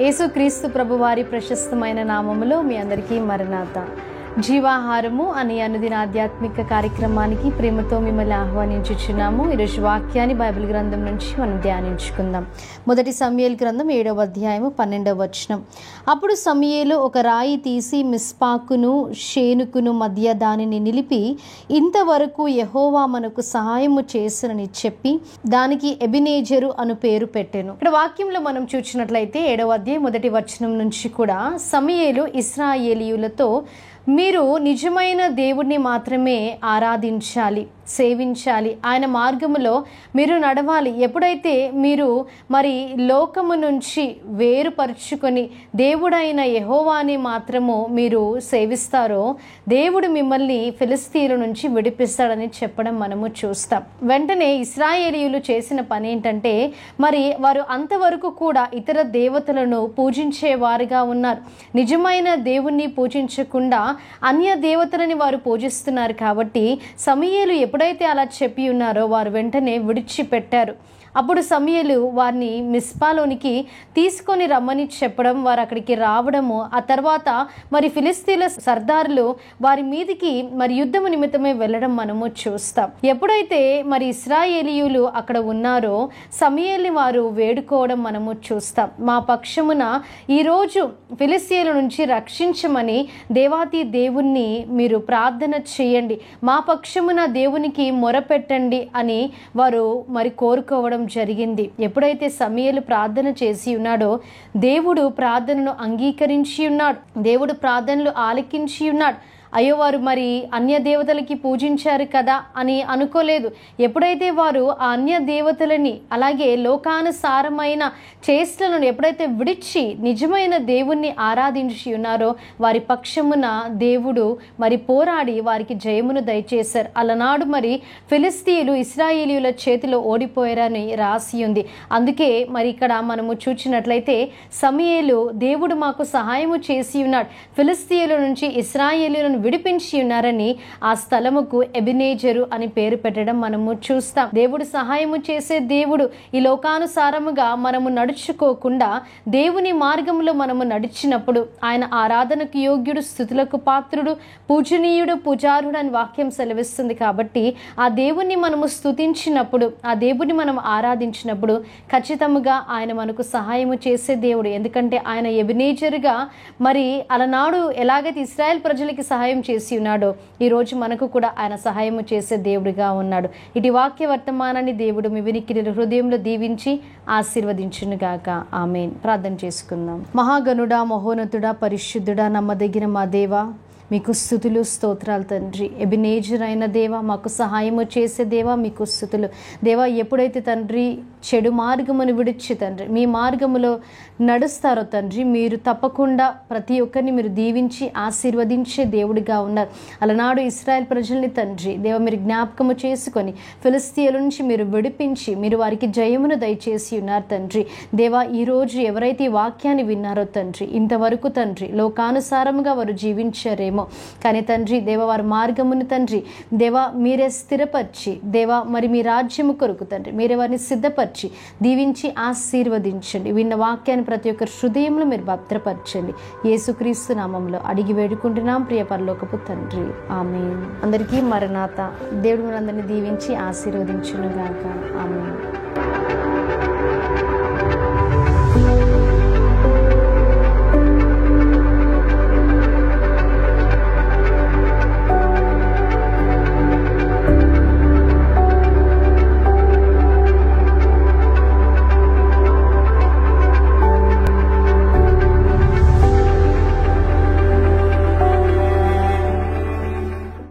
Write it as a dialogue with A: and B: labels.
A: యేసుక్రీస్తు ప్రభు వారి ప్రశస్తమైన నామములో మీ అందరికీ మరణాత. జీవాహారము అనే అనుదిన ఆధ్యాత్మిక కార్యక్రమానికి ప్రేమతో మిమ్మల్ని ఆహ్వానించుచున్నాము. ఈరోజు వాక్యాన్ని బైబిల్ గ్రంథం నుంచి మనం ధ్యానించుకుందాం. మొదటి సమూయేలు గ్రంథం 7వ అధ్యాయము 12వ వచనం. అప్పుడు సమూయేలు ఒక రాయి తీసి మిస్పాకును షేనుకును మధ్య దానిని నిలిపి, ఇంతవరకు యెహోవా మనకు సహాయము చేసినని చెప్పి దానికి ఎబెనేజరు అను పేరు పెట్టెను. ఇక్కడ వాక్యంలో మనం చూసినట్లయితే 7వ అధ్యాయం మొదటి వచనం నుంచి కూడా సమూయేలు ఇశ్రాయేలీయులతో మీరు నిజమైన దేవుణ్ణి మాత్రమే ఆరాధించాలి, సేవించాలి, ఆయన మార్గములో మీరు నడవాలి. ఎప్పుడైతే మీరు లోకము నుంచి వేరుపరుచుకొని దేవుడైన యెహోవాని మాత్రము మీరు సేవిస్తారో దేవుడు మిమ్మల్ని ఫిలిస్తీయుల నుంచి విడిపిస్తాడని చెప్పడం మనము చూస్తాం. వెంటనే ఇశ్రాయేలీయులు చేసిన పని ఏంటంటే వారు అంతవరకు కూడా ఇతర దేవతలను పూజించేవారుగా ఉన్నారు. నిజమైన దేవుణ్ణి పూజించకుండా అన్య దేవతలని వారు పూజిస్తున్నారు. కాబట్టి సమూయేలు ఎప్పుడైతే అలా చెప్పి ఉన్నారో వారు వెంటనే విడిచిపెట్టారు. అప్పుడు సమూయేలు వారిని మిస్పాలోనికి తీసుకొని రమ్మని చెప్పడం, వారు అక్కడికి రావడము, ఆ తర్వాత ఫిలిస్తీన్ల సర్దారులు వారి మీదికి యుద్ధము నిమిత్తమే వెళ్ళడం మనము చూస్తాం. ఎప్పుడైతే ఇశ్రాయేలీయులు అక్కడ ఉన్నారో సమూయేలుని వారు వేడుకోవడం మనము చూస్తాం. మా పక్షమున ఈరోజు ఫిలిస్తీన్ల నుంచి రక్షించమని దేవాతి దేవుణ్ణి మీరు ప్రార్థన చేయండి, మా పక్షమున దేవునికి మొరపెట్టండి అని వారు కోరుకోవడం జరిగింది. ఎప్పుడైతే సమూయేలు ప్రార్థన చేసి ఉన్నాడో దేవుడు ప్రార్థనను అంగీకరించి ఉన్నాడు, దేవుడు ప్రార్థనలు ఆలకించి ఉన్నాడు. అయ్యో వారు అన్య దేవతలకి పూజించారు కదా అని అనుకోలేదు. ఎప్పుడైతే వారు ఆ అన్య దేవతలని అలాగే లోకానుసారమైన చేష్టలను ఎప్పుడైతే విడిచి నిజమైన దేవుణ్ణి ఆరాధించి ఉన్నారో వారి పక్షమున దేవుడు పోరాడి వారికి జయమును దయచేశారు. అలనాడు ఫిలిస్తీయులు ఇశ్రాయేలీయుల చేతిలో ఓడిపోయారని రాసి ఉంది. అందుకే ఇక్కడ మనము చూచినట్లయితే సమూయేలు దేవుడు మాకు సహాయము చేసి ఉన్నాడు, ఫిలిస్తీయుల నుంచి ఇశ్రాయేలీయులను విడిపించి ఉన్నారని ఆ స్థలముకు ఎబెనేజరు అని పేరు పెట్టడం మనము చూస్తాం. దేవుడు సహాయము చేసే దేవుడు. ఈ లోకానుసారముగా మనము నడుచుకోకుండా దేవుని మార్గంలో మనము నడిచినప్పుడు ఆయన ఆరాధనకు యోగ్యుడు, స్తుతులకు పాత్రుడు, పూజనీయుడు, పూజారుడు అని వాక్యం సెలవిస్తుంది. కాబట్టి ఆ దేవుణ్ణి మనము స్తుతించినప్పుడు, ఆ దేవుని మనం ఆరాధించినప్పుడు ఖచ్చితంగా ఆయన మనకు సహాయము చేసే దేవుడు. ఎందుకంటే ఆయన ఎబెనేజరుగా అలనాడు ఎలాగైతే ఇశ్రాయేల్ ప్రజలకి సహాయం చేసి ఉన్నాడో ఈరోజు మనకు కూడా ఆయన సహాయము చేసే దేవుడిగా ఉన్నాడు. ఇటు వాక్య వర్తమానాన్ని దేవుడు మీ వినికిడి హృదయంలో దీవించి ఆశీర్వదించునుగాక. ఆమేన్. ప్రార్థన చేసుకుందాం. మహాగణుడా, మహోన్నతుడా, పరిశుద్ధుడా, నమ్మదగిన మా దేవా, మీకు స్తుతులు స్తోత్రాలు తండ్రి. ఎబెనేజర్ అయిన దేవా, మాకు సహాయము చేసే దేవా మీకు స్తుతులు. దేవా, ఎప్పుడైతే తండ్రి చెడు మార్గమును విడిచి తండ్రి మీ మార్గములో నడుస్తారో తండ్రి మీరు తప్పకుండా ప్రతి ఒక్కరిని మీరు దీవించి ఆశీర్వదించే దేవుడిగా ఉన్నారు. అలనాడు ఇశ్రాయేల్ ప్రజల్ని తండ్రి దేవ మీరు జ్ఞాపకము చేసుకొని ఫిలిస్తీయుల నుంచి మీరు విడిపించి మీరు వారికి జయమును దయచేసి ఉన్నారు తండ్రి. దేవా, ఈరోజు ఎవరైతే ఈ వాక్యాన్ని విన్నారో తండ్రి ఇంతవరకు తండ్రి లోకానుసారముగా వారు జీవించారేమో, కానీ తండ్రి దేవ వారి మార్గమును తండ్రి దేవా మీరే స్థిరపరిచి దేవా మీ రాజ్యము కొరకు తండ్రి మీరే వారిని సిద్ధపరిచి దీవించి ఆశీర్వదించండి. విన్న వాక్యాన్ని ప్రతి ఒక్కరి హృదయంలో మీరు భద్రపరచండి. యేసుక్రీస్తు నామములో అడిగి వేడుకుంటున్నాం ప్రియ పరలోకపు తండ్రి. ఆమేన్. అందరికీ మరణాత. దేవుడు మనందరినీ దీవించి ఆశీర్వదించునుగాక. ఆమేన్.